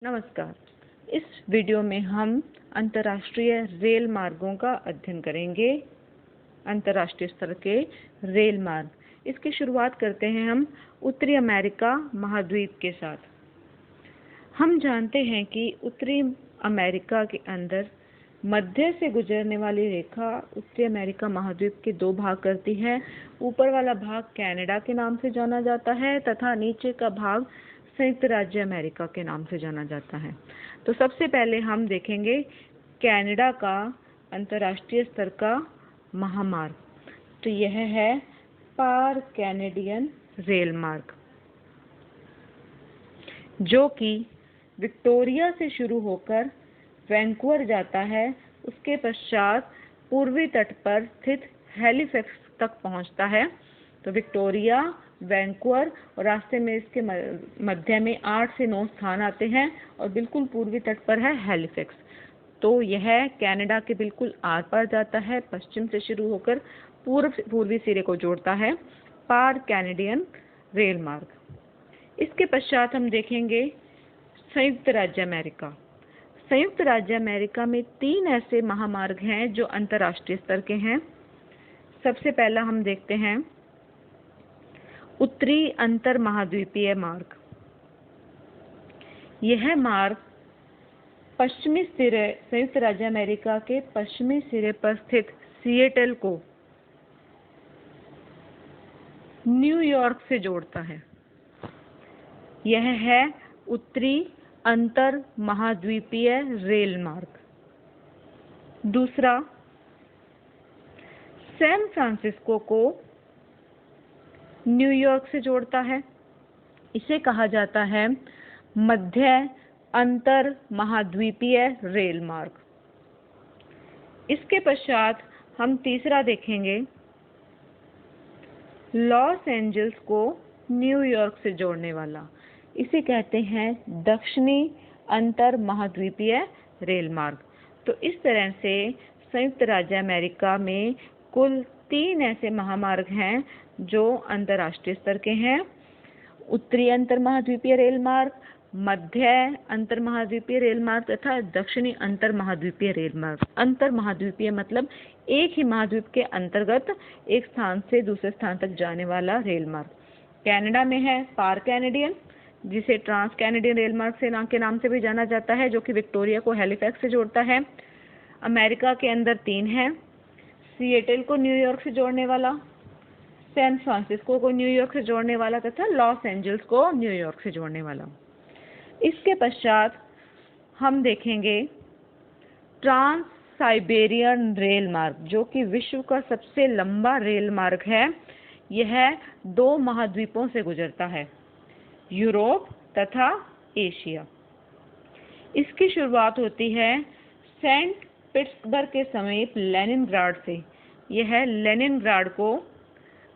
नमस्कार। इस वीडियो में हम अंतर्राष्ट्रीय रेल मार्गों का अध्ययन करेंगे। अंतर्राष्ट्रीय स्तर के रेल मार्ग। इसकी शुरुआत करते हैं हम उत्तरी अमेरिका महाद्वीप के साथ। हम जानते हैं कि उत्तरी अमेरिका के अंदर मध्य से गुजरने वाली रेखा उत्तरी अमेरिका महाद्वीप के दो भाग करती है। ऊपर वाला भाग कनाडा के नाम से जाना जाता है तथा नीचे का भाग संयुक्त राज्य अमेरिका के नाम से जाना जाता है। तो सबसे पहले हम देखेंगे कनाडा का अंतर्राष्ट्रीय स्तर का महामार्ग। तो यह है पार कैनेडियन रेल मार्ग, जो कि विक्टोरिया से शुरू होकर वैंकूवर जाता है। उसके पश्चात पूर्वी तट पर स्थित हैलिफैक्स तक पहुंचता है। तो विक्टोरिया, वैंकूवर और रास्ते में इसके मध्य में 8 से 9 स्थान आते हैं और बिल्कुल पूर्वी तट पर है हैलिफैक्स। तो यह कनाडा के बिल्कुल आर पार जाता है, पश्चिम से शुरू होकर पूर्वी सिरे को जोड़ता है। पार कैनेडियन रेल मार्ग। इसके पश्चात हम देखेंगे संयुक्त राज्य अमेरिका। संयुक्त राज्य अमेरिका में 3 ऐसे महामार्ग हैं जो अंतर्राष्ट्रीय स्तर के हैं। सबसे पहला हम देखते हैं उत्तरी अंतर महाद्वीपीय मार्ग। यह मार्ग पश्चिमी सिरे संयुक्त राज्य अमेरिका के पश्चिमी सिरे पर स्थित सिएटल को न्यूयॉर्क से जोड़ता है। यह है उत्तरी अंतर महाद्वीपीय रेल मार्ग। दूसरा, सैन फ्रांसिस्को को न्यूयॉर्क से जोड़ता है। इसे कहा जाता है मध्य अंतर महाद्वीपीय रेल मार्ग। इसके पश्चात हम तीसरा देखेंगे लॉस एंजल्स को न्यूयॉर्क से जोड़ने वाला। इसे कहते हैं दक्षिणी अंतर महाद्वीपीय रेल मार्ग। तो इस तरह से संयुक्त राज्य अमेरिका में कुल 3 ऐसे महामार्ग हैं जो अंतर्राष्ट्रीय स्तर के हैं। उत्तरी अंतर महाद्वीपीय रेल मार्ग, मध्य अंतर महाद्वीपीय रेल मार्ग तथा दक्षिणी अंतर महाद्वीपीय रेल मार्ग। अंतर महाद्वीपीय मतलब एक ही महाद्वीप के अंतर्गत एक स्थान से दूसरे स्थान तक जाने वाला रेल मार्ग। कनाडा में है पार कैनेडियन, जिसे ट्रांस कैनेडियन रेल मार्ग के नाम से भी जाना जाता है, जो कि विक्टोरिया को हैलिफैक्स से जोड़ता है। अमेरिका के अंदर 3 हैं, सिएटल को न्यूयॉर्क से जोड़ने वाला, सैन फ्रांसिस्को को न्यूयॉर्क से जोड़ने वाला तथा लॉस एंजल्स को न्यूयॉर्क से जोड़ने वाला। इसके पश्चात हम देखेंगे ट्रांस साइबेरियन रेल मार्ग, जो कि विश्व का सबसे लंबा रेल मार्ग है। यह 2 महाद्वीपों से गुजरता है, यूरोप तथा एशिया। इसकी शुरुआत होती है सेंट पीटर्सबर्ग के समीप लेनिनग्राड से। यह लेनिनग्राड को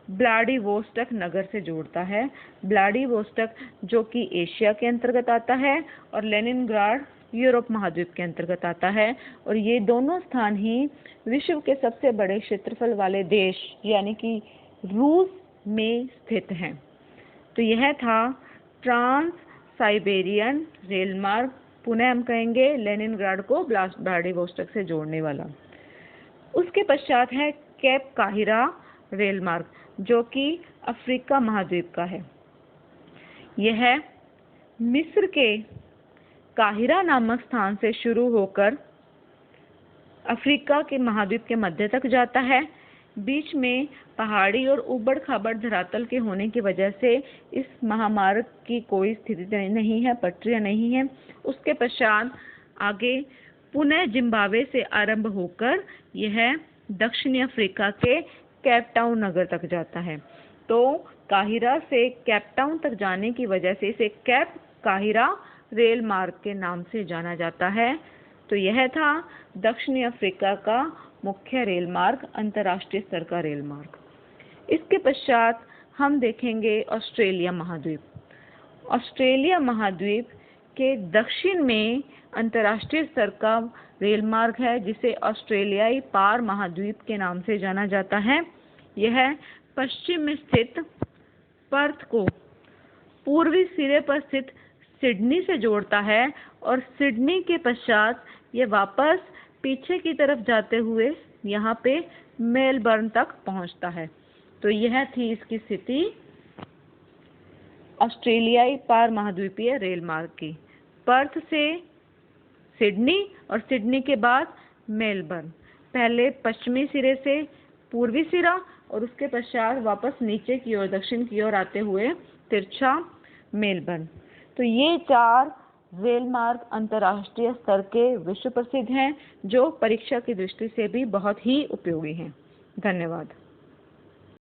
व्लादिवोस्तोक नगर से जोड़ता है। व्लादिवोस्तोक जो कि एशिया के अंतर्गत आता है और लेनिनग्राड यूरोप महाद्वीप के अंतर्गत आता है। और ये दोनों स्थान ही विश्व के सबसे बड़े क्षेत्रफल वाले देश यानी कि रूस में स्थित हैं। तो यह था ट्रांस साइबेरियन रेल मार्ग। पुनः हम कहेंगे लेनिनग्राड को व्लादिवोस्तोक से जोड़ने वाला। उसके पश्चात है केप काहिरा रेल मार्ग, जो कि अफ्रीका महाद्वीप का है। यह मिस्र के काहिरा नामक स्थान से शुरू होकर अफ्रीका के महाद्वीप के मध्य तक जाता है। बीच में पहाड़ी और उबड़ खाबड़ धरातल के होने की वजह से इस महामार्ग की कोई स्थिति नहीं है, पटरियां नहीं है। उसके पश्चात आगे पुनः जिम्बाब्वे से आरंभ होकर यह दक्षिणी अफ्रीका के केप टाउन नगर तक जाता है। तो काहिरा से केप टाउन तक जाने की वजह से इसे केप काहिरा रेल मार्ग के नाम से जाना जाता है। तो यह था दक्षिणी अफ्रीका का मुख्य रेल मार्ग, अंतर्राष्ट्रीय स्तर का रेल मार्ग। इसके पश्चात हम देखेंगे ऑस्ट्रेलिया महाद्वीप। ऑस्ट्रेलिया महाद्वीप के दक्षिण में अंतर्राष्ट्रीय स्तर का रेल मार्ग है, जिसे ऑस्ट्रेलियाई पार महाद्वीप के नाम से जाना जाता है। यह पश्चिम में स्थित पर्थ को पूर्वी सिरे पर स्थित सिडनी से जोड़ता है और सिडनी के पश्चात ये वापस पीछे की तरफ जाते हुए यहाँ पे मेलबर्न तक पहुँचता है। तो यह थी इसकी स्थिति ऑस्ट्रेलियाई पार महाद्वीपीय रेल मार्ग की। पर्थ से सिडनी और सिडनी के बाद मेलबर्न, पहले पश्चिमी सिरे से पूर्वी सिरा और उसके पश्चात वापस नीचे की ओर दक्षिण की ओर आते हुए तिरछा मेलबर्न। तो ये 4 रेल मार्ग अंतर्राष्ट्रीय स्तर के विश्व प्रसिद्ध हैं, जो परीक्षा की दृष्टि से भी बहुत ही उपयोगी हैं। धन्यवाद।